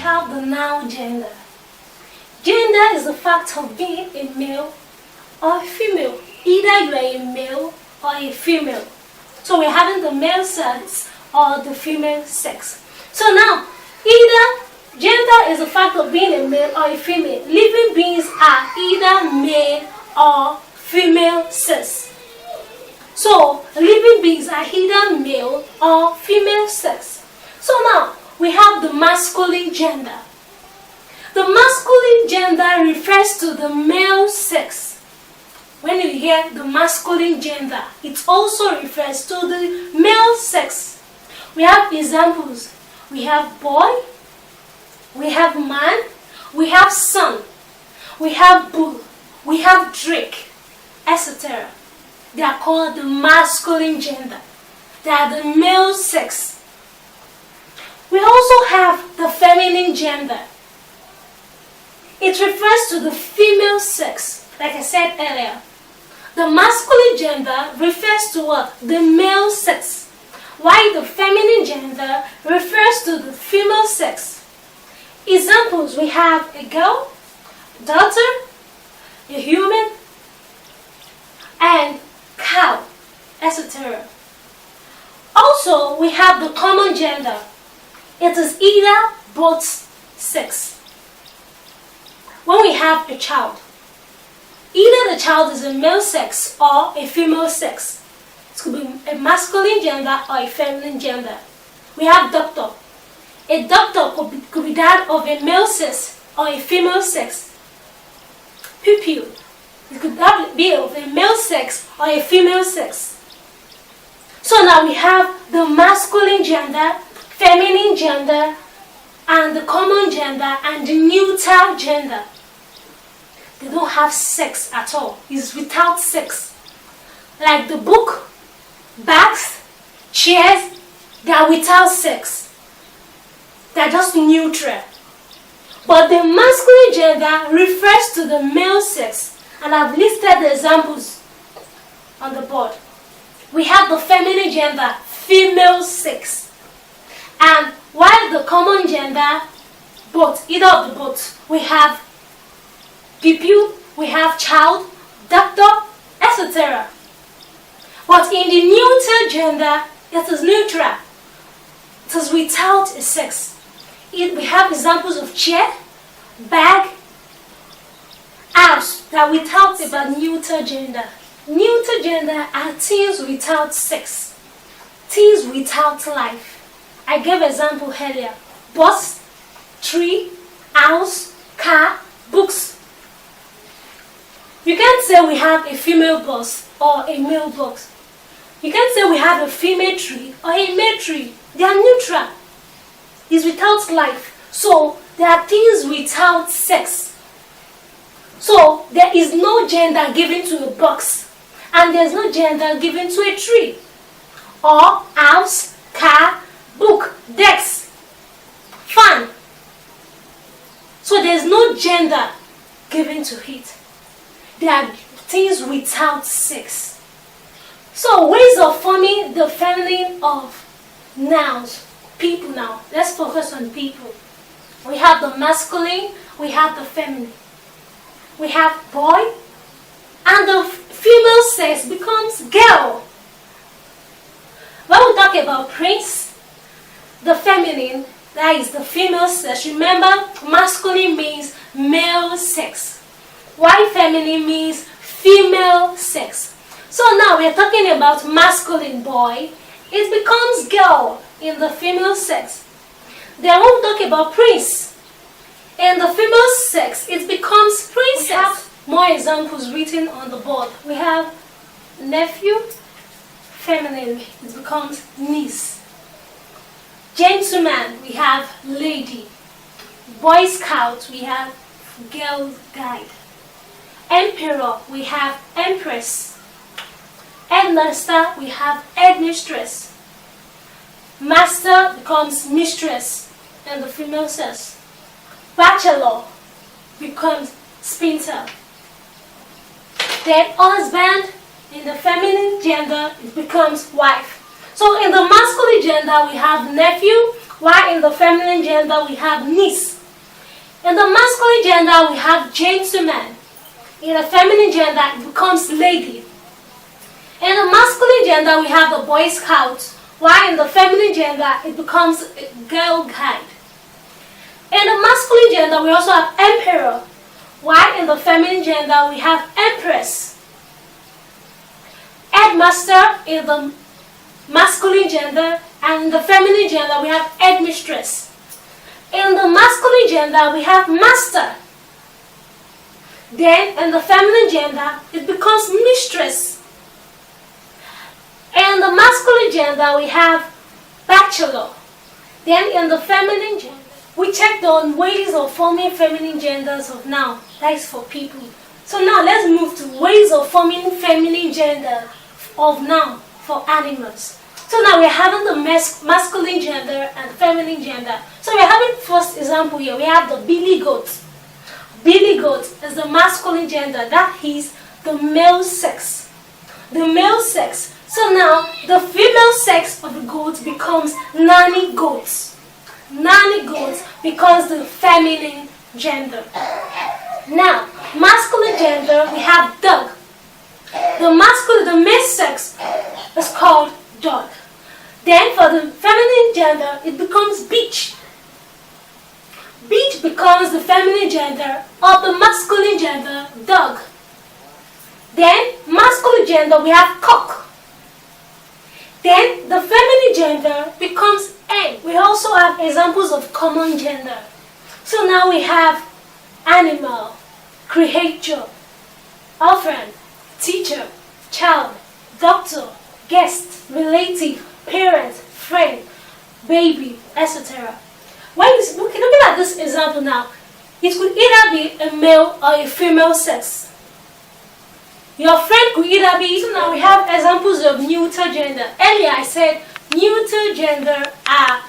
have the noun gender. Gender is the fact of being a male or a female. Either you are a male or a female. So we're having the male sex or the female sex. So now, gender is the fact of being a male or a female. Living beings are either male or female sex. So living beings are either male or female sex. So now we have the masculine gender. The masculine gender refers to the male sex. When you hear the masculine gender, it also refers to the male sex. We have examples. We have boy, we have man, we have son, we have bull, we have drake, etc. They are called the masculine gender. They are the male sex. We also have the feminine gender. It refers to the female sex, like I said earlier. The masculine gender refers to what? The male sex, while the feminine gender refers to the female sex. Examples, we have a girl, daughter, a human, and cow, etc. Also, we have the common gender. It is either both sex. When we have a child, either the child is a male sex or a female sex. It could be a masculine gender or a feminine gender. We have doctor. A doctor could be that of a male sex or a female sex. Pupil. It could be of a male sex or a female sex. So now we have the masculine gender, feminine gender, and the common gender, and the neutral gender. They don't have sex at all. It's without sex. Like the book, bags, chairs, they are without sex. They are just neutral. But the masculine gender refers to the male sex. And I've listed the examples on the board. We have the feminine gender, female sex. And while the common gender, both, either of the both, we have pupil, we have child, doctor, etc. But in the neutral gender, it is neutral. It is without a sex. We have examples of chair, bag, house that are without about neutral gender. Neutral gender are things without sex, things without life. I gave example earlier. Bus, tree, house, car, books. You can't say we have a female bus or a male bus. You can't say we have a female tree or a male tree. They are neutral. It's without life. So they are things without sex. So there is no gender given to a box, and there's no gender given to a tree, or house, car, book, desk, fan. So there's no gender given to it. They are things without sex. So ways of forming the feminine of nouns, people now. Let's focus on people. We have the masculine, we have the feminine. We have boy, and the female sex becomes girl. When we talk about prince, the feminine, that is the female sex. Remember, masculine means male sex, while feminine means female sex. So now we are talking about masculine boy. It becomes girl in the female sex. Then when we talk about prince, in the female sex, it becomes princess. We have more examples written on the board. We have nephew, feminine, it becomes niece. Gentleman, we have lady. Boy Scout, we have girl guide. Emperor, we have empress. Headmaster, we have headmistress. Master becomes mistress in the female sex. Bachelor becomes spinster. Then husband, in the feminine gender, it becomes wife. So in the masculine gender we have nephew, while in the feminine gender we have niece. In the masculine gender, we have gentleman. In the feminine gender, it becomes lady. In the masculine gender, we have the Boy Scout, while in the feminine gender, it becomes Girl Guide. In the masculine gender, we also have Emperor, while in the feminine gender, we have Empress. Headmaster in the masculine gender, and in the feminine gender, we have Headmistress. In the masculine gender, we have Master. Then, in the feminine gender, it becomes Mistress. In the masculine gender, we have Bachelor. Then, in the feminine gender, we checked on ways of forming feminine genders of noun. That is for people. So now, let's move to ways of forming feminine gender of noun for animals. So now we're having the masculine gender and feminine gender. So we're having first example here. We have the billy goat. Billy goat is the masculine gender. That is the male sex. The male sex. So now the female sex of the goat becomes nanny goats. Nanny goats becomes the feminine gender. Now, masculine gender, we have dog. The male sex is called dog. Then for the feminine gender, it becomes beach. Beach becomes the feminine gender of the masculine gender, dog. Then masculine gender, we have cock. Then the feminine gender becomes hen. We also have examples of common gender. So now we have animal, creature, orphan, teacher, child, doctor, guest, relative, parent, friend, baby, etc. When looking at this example now, it could either be a male or a female sex. Your friend could either be, so now we have examples of neuter gender. Earlier I said neuter gender are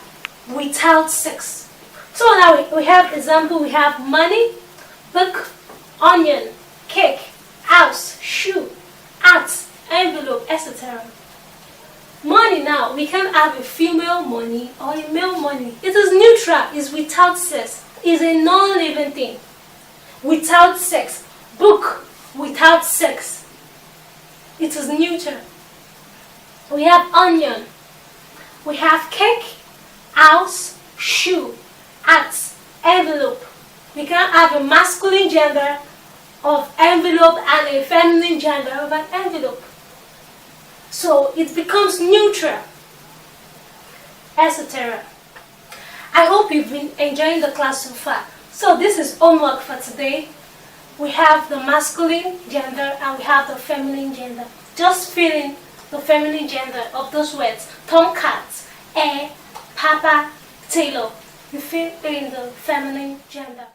without sex. So now we have example, we have money, book, onion, cake, house, shoe, hat, envelope, etc. Money now, we can have a female money or a male money. It is neutral, it's without sex. It's a non-living thing. Without sex. Book, without sex. It is neutral. We have onion. We have cake, house, shoe, hat, envelope. We can have a masculine gender of envelope and a feminine gender of an envelope. So it becomes neutral, etc. I hope you've been enjoying the class so far. So this is homework for today. We have the masculine gender and we have the feminine gender. Just fill in the feminine gender of those words. Tomcat, air, papa, tailor. You fill in the feminine gender.